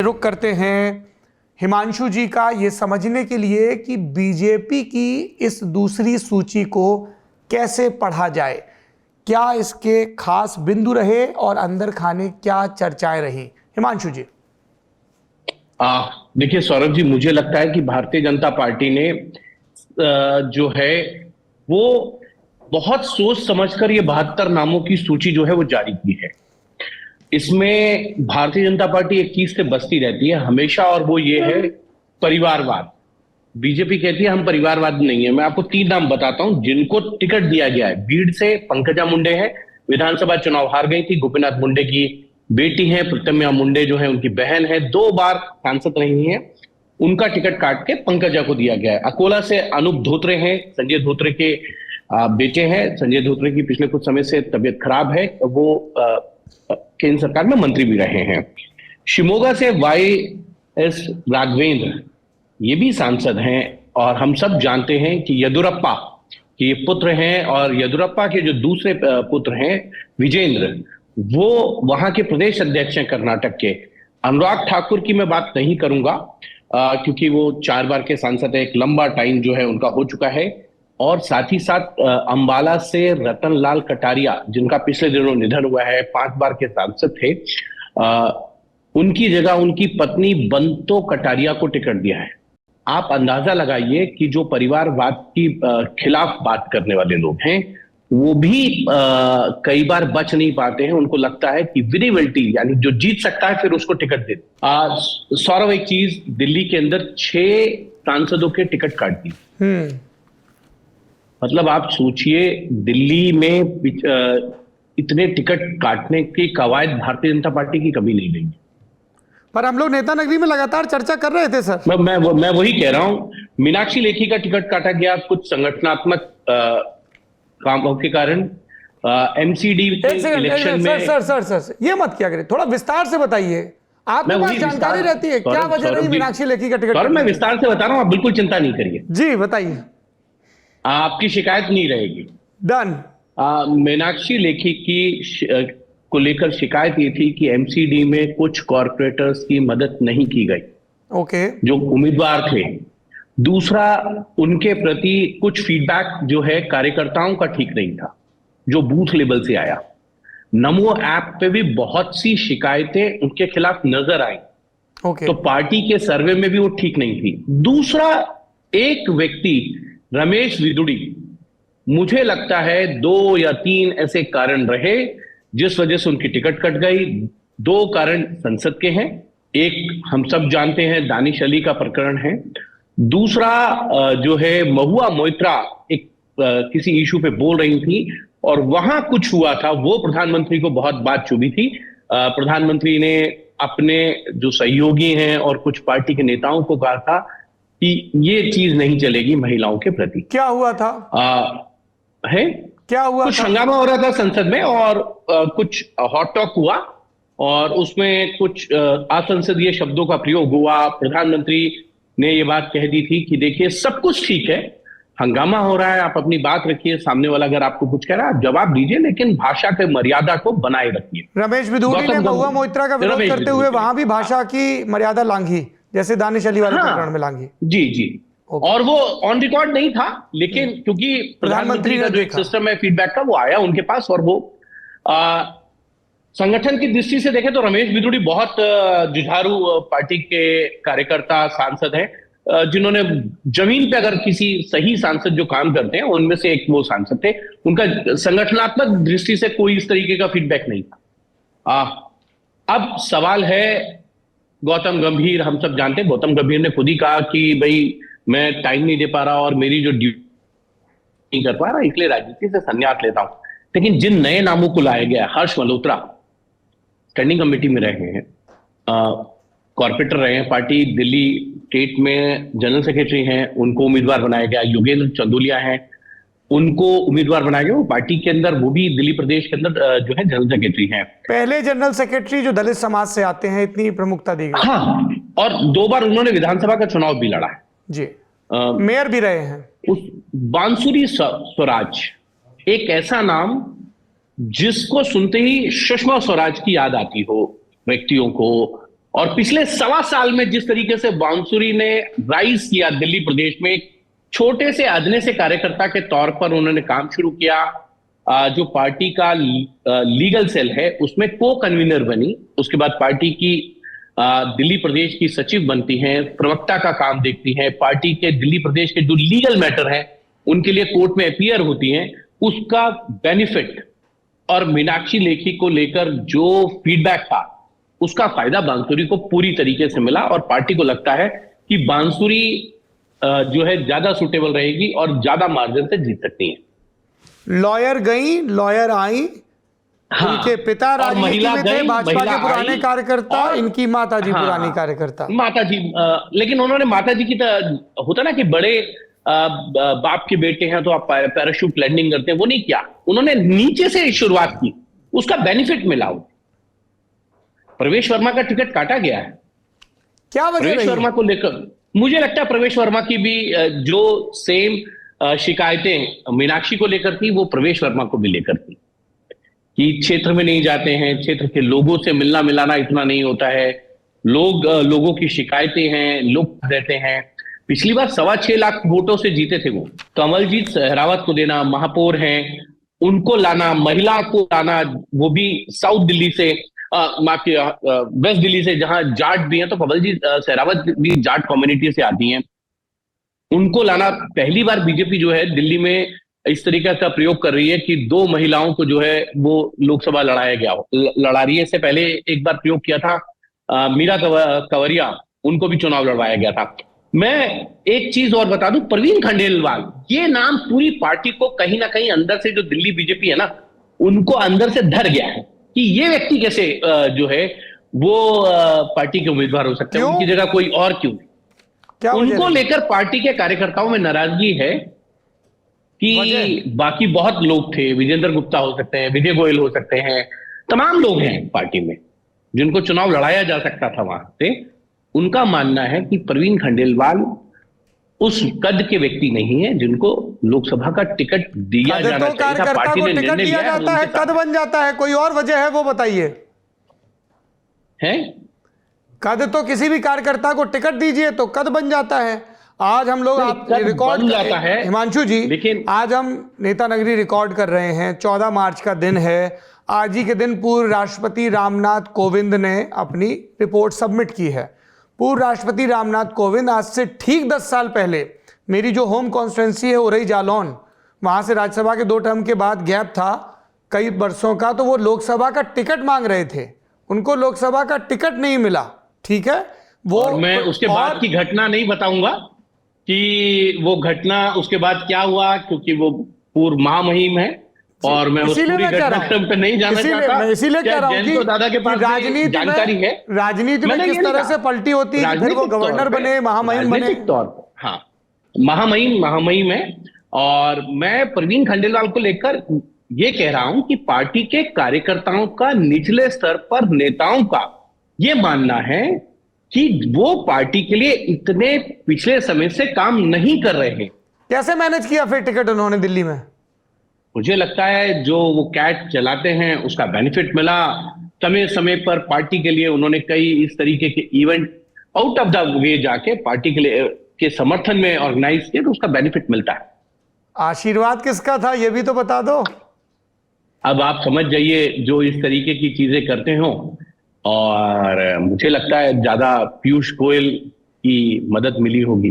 रुख करते हैं हिमांशु जी का ये समझने के लिए कि बीजेपी की इस दूसरी सूची को कैसे पढ़ा जाए, क्या इसके खास बिंदु रहे और अंदर खाने क्या चर्चाएं रही। हिमांशु जी। देखिए सौरभ जी, मुझे लगता है कि भारतीय जनता पार्टी ने जो है वो बहुत सोच समझकर ये 72 नामों की सूची जो है वो जारी की है। इसमें भारतीय जनता पार्टी एक चीज से बचती रहती है हमेशा, और वो ये है परिवारवाद। बीजेपी कहती है हम परिवारवाद नहीं है। मैं आपको 3 नाम बताता हूं जिनको टिकट दिया गया है। बीड़ से पंकजा मुंडे है, विधानसभा चुनाव हार गई थी, गोपीनाथ मुंडे की बेटी है, प्रतम्या मुंडे जो है उनकी बहन है, 2 बार सांसद रही हैं, उनका टिकट काट के पंकजा को दिया गया है। अकोला से अनूप धोत्रे हैं, संजय धोत्रे के बेटे हैं। संजय धोत्रे की पिछले कुछ समय से तबीयत खराब है, वो केंद्र सरकार में मंत्री भी रहे हैं। शिमोगा से YS राघवेंद्र, ये भी सांसद हैं, और हम सब जानते हैं कि येदियुरप्पा के ये पुत्र हैं, और येदियुरप्पा के जो दूसरे पुत्र हैं विजेंद्र, वो वहां के प्रदेश अध्यक्ष हैं कर्नाटक के। अनुराग ठाकुर की मैं बात नहीं करूंगा क्योंकि वो 4 बार के सांसद है, एक लंबा टाइम जो है उनका हो चुका है। और साथ ही साथ अंबाला से रतनलाल कटारिया, जिनका पिछले दिनों निधन हुआ है, 5 बार के सांसद थे, उनकी जगह उनकी पत्नी बंतो कटारिया को टिकट दिया है। आप अंदाजा लगाइए कि जो परिवारवाद की खिलाफ बात करने वाले लोग हैं वो भी कई बार बच नहीं पाते हैं। उनको लगता है कि विनिबिलिटी, यानी जो जीत सकता है फिर उसको टिकट दे। सौरभ, एक चीज, दिल्ली के अंदर 6 सांसदों के टिकट काट दिए। मतलब आप सोचिए, दिल्ली में इतने टिकट काटने की कवायद भारतीय जनता पार्टी की कभी नहीं रही। पर हम लोग नेता नगरी में लगातार चर्चा कर रहे थे सर। मैं वही कह रहा हूं, मीनाक्षी लेखी का टिकट काटा गया कुछ संगठनात्मक कामों के कारण। MCD इलेक्शन में सर ये मत क्या करें, थोड़ा विस्तार से बताइए। आपके पास जानकारी रहती है, क्या वजह रही मीनाक्षी लेखी का टिकट? मैं विस्तार से बता रहा हूं, आप बिल्कुल चिंता नहीं करिए। जी बताइए। आपकी शिकायत नहीं रहेगी। डन। मीनाक्षी लेखी की को लेकर शिकायत ये थी कि MCD में कुछ कॉर्पोरेटर्स की मदद नहीं की गई, ओके, जो उम्मीदवार थे। दूसरा, उनके प्रति कुछ फीडबैक जो है कार्यकर्ताओं का ठीक नहीं था, जो बूथ लेवल से आया। नमो ऐप पे भी बहुत सी शिकायतें उनके खिलाफ नजर आई, ओके, तो पार्टी के सर्वे में भी वो ठीक नहीं थी। दूसरा, एक व्यक्ति रमेश विदुड़ी, मुझे लगता है 2 या 3 ऐसे कारण रहे जिस वजह से उनकी टिकट कट गई। 2 कारण संसद के हैं, एक हम सब जानते हैं दानिश अली का प्रकरण है। दूसरा जो है महुआ मोइत्रा एक किसी इशू पे बोल रही थी और वहां कुछ हुआ था, वो प्रधानमंत्री को बहुत बात चुभी थी। प्रधानमंत्री ने अपने जो सहयोगी हैं और कुछ पार्टी के नेताओं को कहा था कि ये चीज नहीं चलेगी महिलाओं के प्रति। क्या हुआ था? क्या हुआ? कुछ हंगामा हो रहा था संसद में और कुछ हॉट टॉक हुआ और उसमें कुछ असंसदीय शब्दों का प्रयोग हुआ। प्रधानमंत्री ने ये बात कह दी थी कि देखिए सब कुछ ठीक है, हंगामा हो रहा है, आप अपनी बात रखिए, सामने वाला अगर आपको कुछ कह रहा है आप जवाब दीजिए, लेकिन भाषा के मर्यादा को बनाए रखिए। रमेश विदुड़ी ने महुआ मोइत्रा का विरोध करते हुए वहां भी भाषा की मर्यादा लांघी, जैसे दानिश अली वाले प्रकरण में लांघी। जी। और वो ऑन रिकॉर्ड नहीं था, लेकिन क्योंकि प्रधानमंत्री का जो एक सिस्टम है फीडबैक का, वो आया उनके पास। और वो संगठन की दृष्टि से देखें तो रमेश विदुड़ी बहुत जुझारू पार्टी के कार्यकर्ता सांसद हैं, जिन्होंने जमीन पे अगर किसी सही सांसद जो काम करते हैं उनमें से एक वो सांसद थे। उनका संगठनात्मक दृष्टि से कोई इस तरीके का फीडबैक नहीं था। अब सवाल है गौतम गंभीर, हम सब जानते हैं गौतम गंभीर ने खुद ही कहा कि भाई मैं टाइम नहीं दे पा रहा और मेरी जो ड्यूटी नहीं कर पा रहा, इसलिए राजनीति से संन्यास लेता हूं। लेकिन जिन नए नामों को लाया गया, हर्ष मल्होत्रा स्टैंडिंग कमेटी में रहे हैं, कॉर्पोरेटर रहे हैं, पार्टी दिल्ली स्टेट में जनरल सेक्रेटरी हैं, उनको उम्मीदवार बनाया गया। योगेंद्र चंदोलिया हैं, उनको उम्मीदवार बनाया गया। वो पार्टी के अंदर, वो भी दिल्ली प्रदेश के अंदर जो है जनरल सेक्रेटरी हैं। पहले जनरल सेक्रेटरी जो दलित समाज से आते हैं, इतनी प्रमुखता दी गई। हाँ, और 2 बार उन्होंने विधानसभा का चुनाव भी लड़ा है जी, मेयर भी रहे हैं। उस बांसुरी स्वराज, एक ऐसा नाम जिसको सुनते ही सुषमा स्वराज की याद आती हो व्यक्तियों को, और पिछले 1.25 साल में जिस तरीके से बांसुरी ने राइज किया दिल्ली प्रदेश में, एक छोटे से अदने से कार्यकर्ता के तौर पर उन्होंने काम शुरू किया। जो पार्टी का लीगल सेल है उसमें को कन्वीनर बनी, उसके बाद पार्टी की दिल्ली प्रदेश की सचिव बनती हैं, प्रवक्ता का काम देखती हैं, पार्टी के दिल्ली प्रदेश के जो लीगल मैटर हैं उनके लिए कोर्ट में अपीयर होती हैं। उसका बेनिफिट और मीनाक्षी लेखी को लेकर जो फीडबैक था उसका फायदा बांसुरी को पूरी तरीके से मिला और पार्टी को लगता है कि बांसुरी जो है ज्यादा सुटेबल रहेगी और ज्यादा मार्जिन से जीत सकती है। लॉयर गई, लॉयर आई। हाँ, उनके पिता राजनीति में थे, भाजपा के पुराने कार्यकर्ता, इनकी माताजी पुरानी कार्यकर्ता। माताजी, लेकिन उन्होंने माताजी की होता ना कि बड़े बाप के बेटे हैं तो आप पैराशूट लैंडिंग करते हैं, वो नहीं किया। उन्होंने नीचे से शुरुआत की, उसका बेनिफिट मिला। प्रवेश वर्मा का टिकट काटा गया है। क्या वजह प्रवेश वर्मा को लेकर मुझे लगता है प्रवेश वर्मा की भी जो सेम शिकायतें मीनाक्षी को लेकर थी वो प्रवेश वर्मा को भी लेकर थी कि क्षेत्र में नहीं जाते हैं, क्षेत्र के लोगों से मिलना मिलाना इतना नहीं होता है, लोगों की शिकायतें हैं, लोग देते हैं। पिछली बार 6.25 लाख वोटों से जीते थे वो। कमलजीत सहरावत को देना, महापौर हैं उनको लाना, महिला को लाना, वो भी साउथ दिल्ली से, वेस्ट दिल्ली से जहां जाट भी हैं, तो कमलजीत सहरावत भी जाट कम्युनिटी से आती हैं, उनको लाना। पहली बार बीजेपी जो है दिल्ली में इस तरीके का प्रयोग कर रही है कि 2 महिलाओं को जो है वो लोकसभा लड़ा रही है। इससे पहले एक बार प्रयोग किया था मीरा कंवरिया, उनको भी चुनाव लड़वाया गया था। मैं एक चीज और बता दूं, प्रवीण खंडेलवाल, ये नाम पूरी पार्टी को कहीं ना कहीं अंदर से, जो दिल्ली बीजेपी है ना, उनको अंदर से धर गया है कि ये व्यक्ति कैसे जो है वो पार्टी के उम्मीदवार हो सकते हैं, उनकी जगह कोई और क्यों। उनको लेकर पार्टी के कार्यकर्ताओं में नाराजगी है कि बाकी बहुत लोग थे, विजेंद्र गुप्ता हो सकते हैं, विजय गोयल हो सकते हैं, तमाम लोग हैं पार्टी में जिनको चुनाव लड़ाया जा सकता था वहां से। उनका मानना है कि प्रवीण खंडेलवाल उस कद के व्यक्ति नहीं है जिनको लोकसभा का टिकट दिया जाना चाहिए था। पार्टी ने टिकट दिया जाता है, कद बन जाता है, कोई और वजह है वो बताइए। है कद तो किसी भी कार्यकर्ता को टिकट दीजिए तो कद बन जाता है। आज हम लोग आप रिकॉर्ड जाता है हिमांशु जी, लेकिन आज हम नेता नगरी रिकॉर्ड कर रहे हैं, 14 मार्च का दिन है। आज ही के दिन पूर्व राष्ट्रपति रामनाथ कोविंद ने अपनी रिपोर्ट सबमिट की है। पूर्व राष्ट्रपति रामनाथ कोविंद आज से ठीक 10 साल पहले, मेरी जो होम कॉन्स्टिट्यूंसी है उरई जालौन, वहां से राज्यसभा के 2 टर्म के बाद गैप था कई वर्षों का, तो वो लोकसभा का टिकट मांग रहे थे, उनको लोकसभा का टिकट नहीं मिला। ठीक है, वो और मैं उसके बाद की घटना नहीं बताऊंगा कि वो घटना उसके बाद क्या हुआ, क्योंकि वो पूर्व महामहिम है और मैं उस पूरी घटनाक्रम पे नहीं जाना चाहता। मैं इसीलिए कह रहा हूं कि दादा के पास जानकारी है, राजनीति में किस तरह से पलटी होती है, फिर वो गवर्नर बने, महामहिम बने। तौर पर हाँ, महामहिम है। और मैं प्रवीण खंडेलवाल को लेकर ये कह रहा हूं कि पार्टी के कार्यकर्ताओं का, निचले स्तर पर नेताओं का ये मानना है कि वो पार्टी के लिए इतने पिछले समय से काम नहीं कर रहे हैं। कैसे मैनेज किया फिर टिकट उन्होंने दिल्ली में? मुझे लगता है जो वो कैट चलाते हैं उसका बेनिफिट मिला। समय समय पर पार्टी के लिए उन्होंने कई इस तरीके के event out of the way जाके पार्टी के लिए के समर्थन में ऑर्गेनाइज किए, तो उसका बेनिफिट मिलता है। आशीर्वाद किसका था ये भी तो बता दो। अब आप समझ जाइए, जो इस तरीके की चीजें करते हो, और मुझे लगता है ज्यादा पीयूष गोयल की मदद मिली होगी।